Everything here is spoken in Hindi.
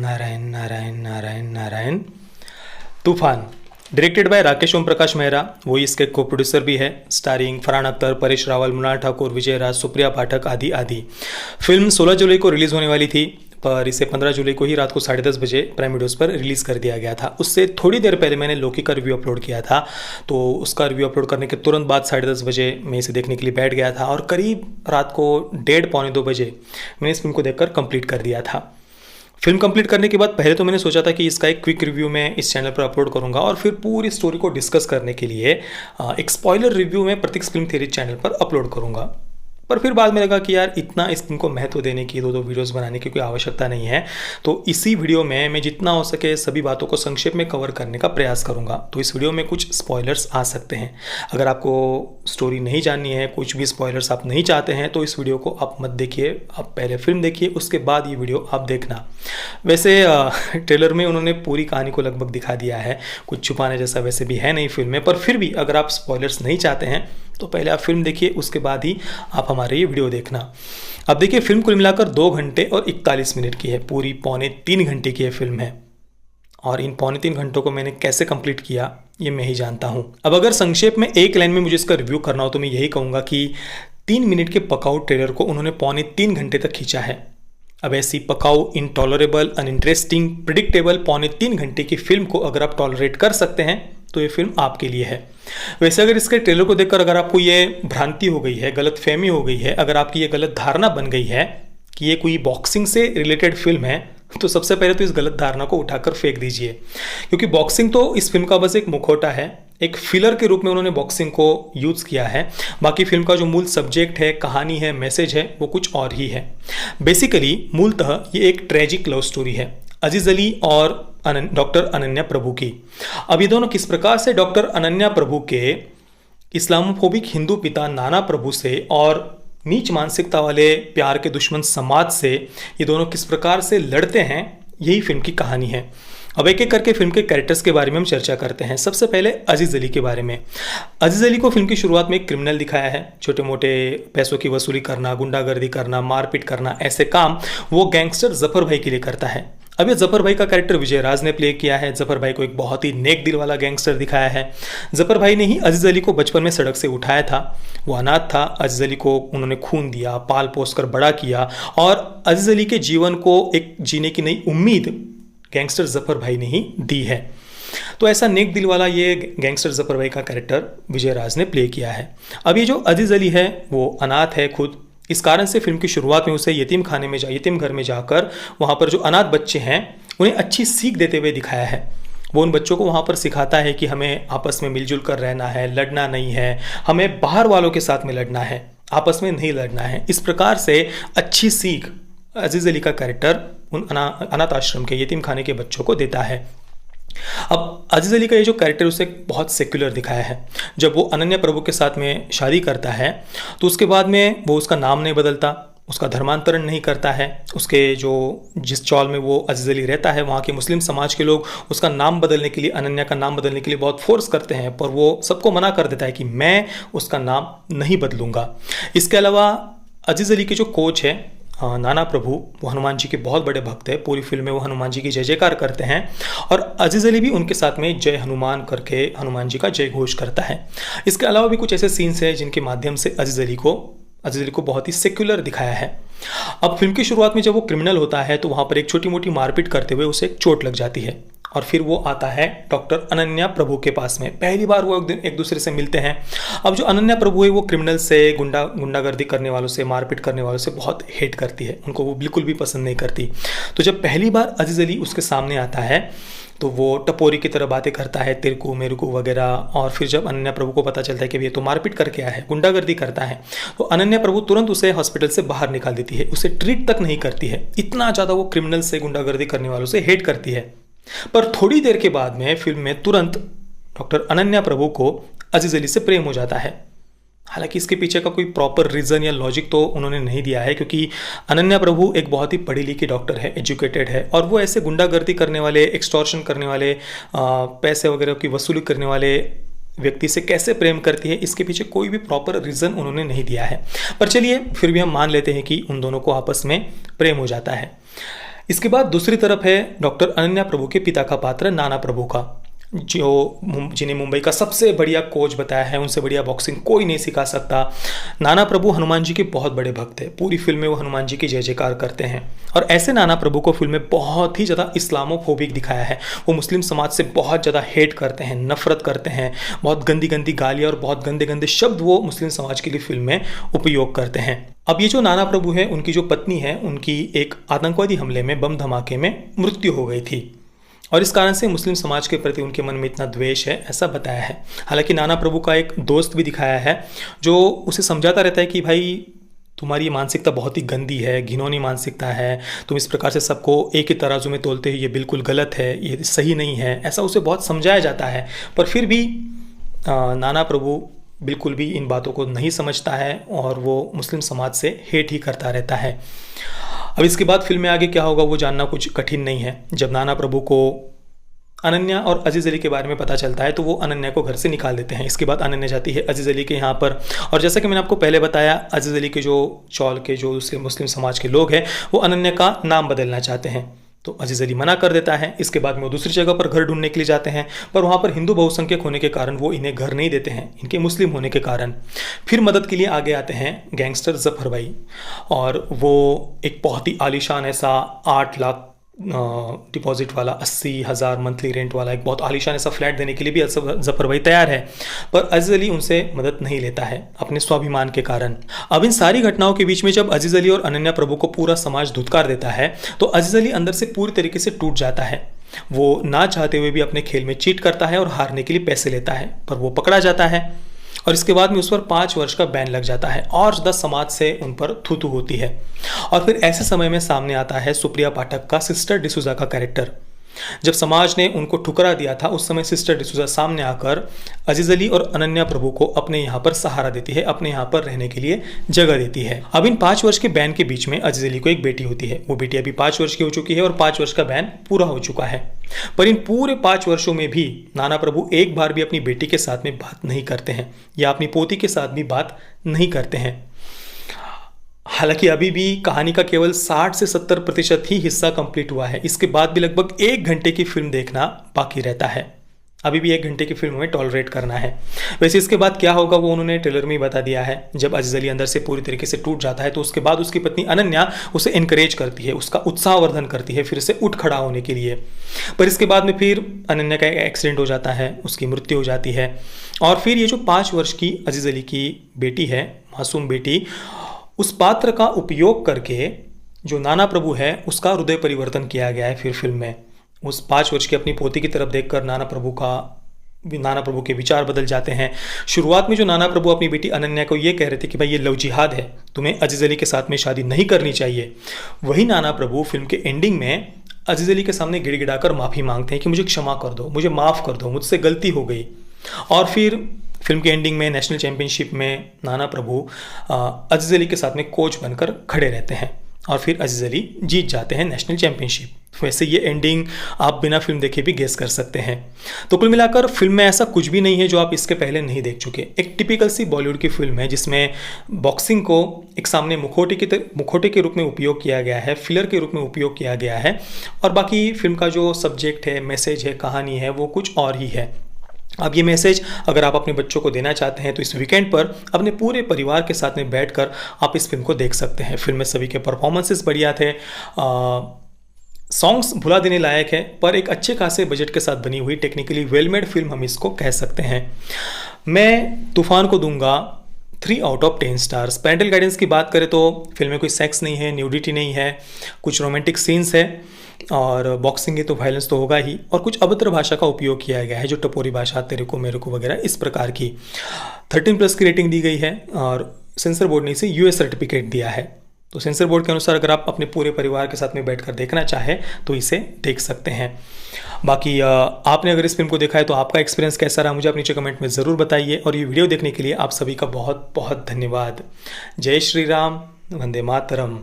नारायण नारायण नारायण नारायण। तूफान डायरेक्टेड बाय राकेश ओम प्रकाश मेहरा, वही इसके को प्रोड्यूसर भी है। स्टारिंग फरहान अख्तर, परेश रावल, मृणाल ठाकुर, विजय राज, सुप्रिया पाठक आदि आदि। फिल्म 16 जुलाई को रिलीज़ होने वाली थी, पर इसे 15 जुलाई को ही रात को 10:30 बजे प्राइम वीडियोज़ पर रिलीज़ कर दिया गया था। उससे थोड़ी देर पहले मैंने लोकी का रिव्यू अपलोड किया था, तो उसका रिव्यू अपलोड करने के तुरंत बाद 10:30 बजे मैं इसे देखने के लिए बैठ गया था और करीब रात को 1:30 पौने 2 बजे मैंने इस फिल्म को देखकर कंप्लीट कर दिया था। फिल्म कंप्लीट करने के बाद पहले तो मैंने सोचा था कि इसका एक क्विक रिव्यू मैं इस चैनल पर अपलोड करूंगा और फिर पूरी स्टोरी को डिस्कस करने के लिए एक स्पॉइलर रिव्यू मैं प्रतीक फिल्म थ्योरी चैनल पर अपलोड करूंगा। पर फिर बाद में लगा कि यार इतना इस फिल्म को महत्व देने की, दो वीडियोस बनाने की कोई आवश्यकता नहीं है, तो इसी वीडियो में मैं जितना हो सके सभी बातों को संक्षेप में कवर करने का प्रयास करूंगा। तो इस वीडियो में कुछ स्पॉयलर्स आ सकते हैं। अगर आपको स्टोरी नहीं जाननी है, कुछ भी स्पॉयलर्स आप नहीं चाहते हैं, तो इस वीडियो को आप मत देखिए। आप पहले फिल्म देखिए, उसके बाद ये वीडियो आप देखना। वैसे ट्रेलर में उन्होंने पूरी कहानी को लगभग दिखा दिया है, कुछ छुपाने जैसा वैसे भी है नहीं फिल्म में, पर फिर भी अगर आप स्पॉयलर्स नहीं चाहते हैं तो पहले आप फिल्म देखिए, उसके बाद ही आप हमारे ये वीडियो देखना। अब देखिए, फिल्म कुल मिलाकर 2 घंटे और 41 मिनट की है, पूरी 2.25 घंटे की ये फिल्म है। और इन 2.25 घंटों को मैंने कैसे कंप्लीट किया ये मैं ही जानता हूँ। अब अगर संक्षेप में एक लाइन में मुझे इसका रिव्यू करना हो तो मैं यही कहूँगा कि 3 मिनट के पकाऊ ट्रेलर को उन्होंने 2.25 घंटे तक खींचा है। अब ऐसी पकाऊ, इनटॉलरेबल, अनइंटरेस्टिंग, प्रिडिक्टेबल 2.25 घंटे की फिल्म को अगर आप टॉलरेट कर सकते हैं तो ये फिल्म आपके लिए है। वैसे अगर इसके ट्रेलर को देखकर अगर आपको ये भ्रांति हो गई है, गलतफहमी हो गई है, अगर आपकी ये गलत धारणा बन गई है कि ये कोई बॉक्सिंग से रिलेटेड फिल्म है, तो सबसे पहले तो इस गलत धारणा को उठाकर फेंक दीजिए, क्योंकि बॉक्सिंग तो इस फिल्म का बस एक मुखौटा है, एक फिलर के रूप में उन्होंने बॉक्सिंग को यूज़ किया है। बाकी फिल्म का जो मूल सब्जेक्ट है, कहानी है, मैसेज है, वो कुछ और ही है। बेसिकली मूलतः ये एक ट्रेजिक लव स्टोरी है अजीज अली और डॉक्टर अनन्या प्रभु की। अब ये दोनों किस प्रकार से डॉक्टर अनन्या प्रभु के इस्लामोफोबिक हिंदू पिता नाना प्रभु से और नीच मानसिकता वाले प्यार के दुश्मन समाज से ये दोनों किस प्रकार से लड़ते हैं, यही फिल्म की कहानी है। अब एक एक करके फिल्म के कैरेक्टर्स के बारे में हम चर्चा करते हैं। सबसे पहले अजीज अली के बारे में। अजीज अली को फिल्म की शुरुआत में एक क्रिमिनल दिखाया है। छोटे मोटे पैसों की वसूली करना, गुंडागर्दी करना, मारपीट करना, ऐसे काम वो गैंगस्टर जफर भाई के लिए करता है। अब ये जफर भाई का कैरेक्टर विजय राज ने प्ले किया है। जफर भाई को एक बहुत ही नेक दिल वाला गैंगस्टर दिखाया है। जफर भाई ने ही अजीज अली को बचपन में सड़क से उठाया था, वो अनाथ था। अजीज अली को उन्होंने खून दिया, पाल पोस कर बड़ा किया और अजीज अली के जीवन को एक जीने की नई उम्मीद गैंगस्टर जफर भाई ने ही दी है। तो ऐसा नेक दिल वाला ये गैंगस्टर जफर भाई का कैरेक्टर विजय राज ने प्ले किया है। अब ये जो अजीज अली है वो अनाथ है खुद, इस कारण से फिल्म की शुरुआत में उसे यतीम घर में जाकर वहाँ पर जो अनाथ बच्चे हैं उन्हें अच्छी सीख देते हुए दिखाया है। वो उन बच्चों को वहाँ पर सिखाता है कि हमें आपस में मिलजुल कर रहना है, लड़ना नहीं है, हमें बाहर वालों के साथ में लड़ना है, आपस में नहीं लड़ना है। इस प्रकार से अच्छी सीख अजीज अली का कैरेक्टर उन अनाथ आश्रम के यतीम खाने के बच्चों को देता है। अब अजीज अली का ये जो कैरेक्टर उसे बहुत सेक्युलर दिखाया है। जब वो अनन्या प्रभु के साथ में शादी करता है तो उसके बाद में वो उसका नाम नहीं बदलता, उसका धर्मांतरण नहीं करता है। उसके जिस चौल में वो अजीज अली रहता है वहाँ के मुस्लिम समाज के लोग उसका नाम बदलने के लिए, अनन्या का नाम बदलने के लिए बहुत फोर्स करते हैं, पर वो सबको मना कर देता है कि मैं उसका नाम नहीं बदलूंगा। इसके अलावा अजीज अली के जो कोच है नाना प्रभु, वो हनुमान जी के बहुत बड़े भक्त है। पूरी फिल्म में वो हनुमान जी की जय जयकार करते हैं और अजीज अली भी उनके साथ में जय हनुमान करके हनुमान जी का जय घोष करता है। इसके अलावा भी कुछ ऐसे सीन्स हैं जिनके माध्यम से अजीज अली को बहुत ही सेक्युलर दिखाया है। अब फिल्म की शुरुआत में जब वो क्रिमिनल होता है तो वहाँ पर एक छोटी मोटी मारपीट करते हुए उसे एक चोट लग जाती है और फिर वो आता है डॉक्टर अनन्या प्रभु के पास में। पहली बार वो एक दूसरे से मिलते हैं। अब जो अनन्या प्रभु है वो क्रिमिनल से, गुंडागर्दी करने वालों से, मारपीट करने वालों से बहुत हेट करती है, उनको वो बिल्कुल भी पसंद नहीं करती। तो जब पहली बार अजीज अली उसके सामने आता है तो वो टपोरी की तरह बातें करता है, तेरे को मेरे को वगैरह। और फिर जब अनन्या प्रभु को पता चलता है कि ये तो मारपीट करके आया है, गुंडागर्दी करता है, तो अनन्या प्रभु तुरंत उसे हॉस्पिटल से बाहर निकाल देती है, उसे ट्रीट तक नहीं करती है। इतना ज़्यादा वो क्रिमिनल से, गुंडागर्दी करने वालों से हेट करती है। पर थोड़ी देर के बाद में फिल्म में तुरंत डॉक्टर अनन्या प्रभु को अजीज अली से प्रेम हो जाता है। हालांकि इसके पीछे का कोई प्रॉपर रीज़न या लॉजिक तो उन्होंने नहीं दिया है, क्योंकि अनन्या प्रभु एक बहुत ही पढ़ी लिखी डॉक्टर है, एजुकेटेड है, और वो ऐसे गुंडागर्दी करने वाले, एक्सटॉर्शन करने वाले, पैसे वगैरह की वसूली करने वाले व्यक्ति से कैसे प्रेम करती है, इसके पीछे कोई भी प्रॉपर रीज़न उन्होंने नहीं दिया है। पर चलिए फिर भी हम मान लेते हैं कि उन दोनों को आपस में प्रेम हो जाता है। इसके बाद दूसरी तरफ है डॉक्टर अनन्या प्रभु के पिता का पात्र नाना प्रभु का, जिन्हें मुंबई का सबसे बढ़िया कोच बताया है, उनसे बढ़िया बॉक्सिंग कोई नहीं सिखा सकता। नाना प्रभु हनुमान जी के बहुत बड़े भक्त हैं, पूरी फिल्म में वो हनुमान जी की जय जयकार करते हैं। और ऐसे नाना प्रभु को फिल्म में बहुत ही ज़्यादा इस्लामोफोबिक दिखाया है। वो मुस्लिम समाज से बहुत ज़्यादा हेट करते हैं, नफरत करते हैं, बहुत गंदी गंदी गालियाँ और बहुत गंदे गंदे शब्द वो मुस्लिम समाज के लिए फिल्म में उपयोग करते हैं। अब ये जो नाना प्रभु है, उनकी जो पत्नी है, उनकी एक आतंकवादी हमले में, बम धमाके में मृत्यु हो गई थी और इस कारण से मुस्लिम समाज के प्रति उनके मन में इतना द्वेष है, ऐसा बताया है। हालांकि नाना प्रभु का एक दोस्त भी दिखाया है जो उसे समझाता रहता है कि भाई तुम्हारी ये मानसिकता बहुत ही गंदी है, घिनौनी मानसिकता है, तुम इस प्रकार से सबको एक ही तराजू में तोलते हो, ये बिल्कुल गलत है, ये सही नहीं है, ऐसा उसे बहुत समझाया जाता है। पर फिर भी नाना प्रभु बिल्कुल भी इन बातों को नहीं समझता है और वो मुस्लिम समाज से हेट ही करता रहता है। अब इसके बाद फिल्म में आगे क्या होगा वो जानना कुछ कठिन नहीं है। जब नाना प्रभु को अनन्या और अजीज़ अली के बारे में पता चलता है तो वो अनन्या को घर से निकाल देते हैं। इसके बाद अनन्या जाती है अजीज़ अली के यहाँ पर, और जैसा कि मैंने आपको पहले बताया, अजीज़ अली के जो चौल के जो उसके मुस्लिम समाज के लोग हैं वो अनन्या का नाम बदलना चाहते हैं, तो अजीज़ अली मना कर देता है। इसके बाद में वो दूसरी जगह पर घर ढूंढने के लिए जाते हैं, पर वहाँ पर हिंदू बहुसंख्यक होने के कारण वो इन्हें घर नहीं देते हैं, इनके मुस्लिम होने के कारण। फिर मदद के लिए आगे आते हैं गैंगस्टर जफर भाई, और वो एक बहुत ही आलीशान ऐसा 8 लाख डिपॉजिट वाला, 80,000 मंथली रेंट वाला एक बहुत आलीशान ऐसा फ्लैट देने के लिए भी जफर भाई तैयार है, पर अजीज़ अली उनसे मदद नहीं लेता है अपने स्वाभिमान के कारण। अब इन सारी घटनाओं के बीच में जब अजीज़ अली और अनन्या प्रभु को पूरा समाज धुतकार देता है तो अजीज़ अली अंदर से पूरी तरीके से टूट जाता है। वो ना चाहते हुए भी अपने खेल में चीट करता है और हारने के लिए पैसे लेता है, पर वो पकड़ा जाता है और इसके बाद में उस पर 5 वर्ष का बैन लग जाता है और ज़्यादा समाज से उन पर थू-थू होती है। और फिर ऐसे समय में सामने आता है सुप्रिया पाठक का सिस्टर डिसूजा का कैरेक्टर। जब समाज ने उनको ठुकरा दिया था उस समय सिस्टर डिसूजा सामने आकर अजीज़ अली और अनन्या प्रभु को अपने यहाँ पर सहारा देती है, अपने यहाँ पर रहने के लिए जगह देती है। अब इन 5 वर्ष के बैन के बीच में अजीज़ अली को एक बेटी होती है। वो बेटी अभी 5 वर्ष की हो चुकी है और 5 वर्ष का बैन पूरा हो चुका है। पर इन पूरे 5 वर्षों में भी नाना प्रभु एक बार भी अपनी बेटी के साथ में बात नहीं करते हैं या अपनी पोती के साथ भी बात नहीं करते हैं। हालांकि अभी भी कहानी का केवल 60 से 70% ही हिस्सा कंप्लीट हुआ है। इसके बाद भी लगभग 1 घंटे की फिल्म देखना बाकी रहता है। अभी भी 1 घंटे की फिल्म में टॉलरेट करना है। वैसे इसके बाद क्या होगा वो उन्होंने ट्रेलर में ही बता दिया है। जब अजीज़ अली अंदर से पूरी तरीके से टूट जाता है तो उसके बाद उसकी पत्नी अनन्या उसे इनकरेज करती है, उसका उत्साहवर्धन करती है फिर से उठ खड़ा होने के लिए। पर इसके बाद में फिर अनन्या का एक एक्सीडेंट हो जाता है, उसकी मृत्यु हो जाती है और फिर ये जो 5 वर्ष की अजीज़ अली की बेटी है, मासूम बेटी, उस पात्र का उपयोग करके जो नाना प्रभु है उसका हृदय परिवर्तन किया गया है। फिर फिल्म में उस 5 वर्ष की अपनी पोती की तरफ देखकर नाना प्रभु के विचार बदल जाते हैं। शुरुआत में जो नाना प्रभु अपनी बेटी अनन्या को ये कह रहे थे कि भाई ये लव जिहाद है, तुम्हें अजीज़ अली के साथ में शादी नहीं करनी चाहिए, वही नाना प्रभु फिल्म के एंडिंग में अजीज़ अली के सामने गिड़गिड़ाकर माफ़ी मांगते हैं कि मुझे क्षमा कर दो, मुझे माफ़ कर दो, मुझसे गलती हो गई। और फिर फिल्म के एंडिंग में नेशनल चैंपियनशिप में नाना प्रभु अजीज़ अली के साथ में कोच बनकर खड़े रहते हैं और फिर अजीज़ अली जीत जाते हैं नेशनल चैंपियनशिप। वैसे ये एंडिंग आप बिना फिल्म देखे भी गेस कर सकते हैं। तो कुल मिलाकर फिल्म में ऐसा कुछ भी नहीं है जो आप इसके पहले नहीं देख चुके। एक टिपिकल सी बॉलीवुड की फिल्म है जिसमें बॉक्सिंग को एक सामने मुखौटे के रूप में उपयोग किया गया है, फिलर के रूप में उपयोग किया गया है, और बाकी फिल्म का जो सब्जेक्ट है, मैसेज है, कहानी है, वो कुछ और ही है। अब ये मैसेज अगर आप अपने बच्चों को देना चाहते हैं तो इस वीकेंड पर अपने पूरे परिवार के साथ में बैठकर आप इस फिल्म को देख सकते हैं। फिल्म में सभी के परफॉर्मेंसेस बढ़िया थे, सॉन्ग्स भुला देने लायक है, पर एक अच्छे खासे बजट के साथ बनी हुई टेक्निकली वेल मेड फिल्म हम इसको कह सकते हैं। मैं तूफान को दूंगा 3 out of 10 stars. Parental guidance की बात करें तो फिल्म में कोई सेक्स नहीं है, न्यूडिटी नहीं है, कुछ रोमांटिक सीन्स है और बॉक्सिंग है तो वायलेंस तो होगा ही, और कुछ अभद्र भाषा का उपयोग किया गया है जो टपोरी भाषा, तेरे को मेरे को वगैरह इस प्रकार की। 13+ की रेटिंग दी गई है और सेंसर बोर्ड ने इसे यूएस सर्टिफिकेट दिया है। तो सेंसर बोर्ड के अनुसार अगर आप अपने पूरे परिवार के साथ में बैठकर देखना चाहें तो इसे देख सकते हैं। बाकी आपने अगर इस फिल्म को देखा है तो आपका एक्सपीरियंस कैसा रहा मुझे अपने नीचे कमेंट में ज़रूर बताइए, और ये वीडियो देखने के लिए आप सभी का बहुत बहुत धन्यवाद। जय श्री राम, वंदे मातरम।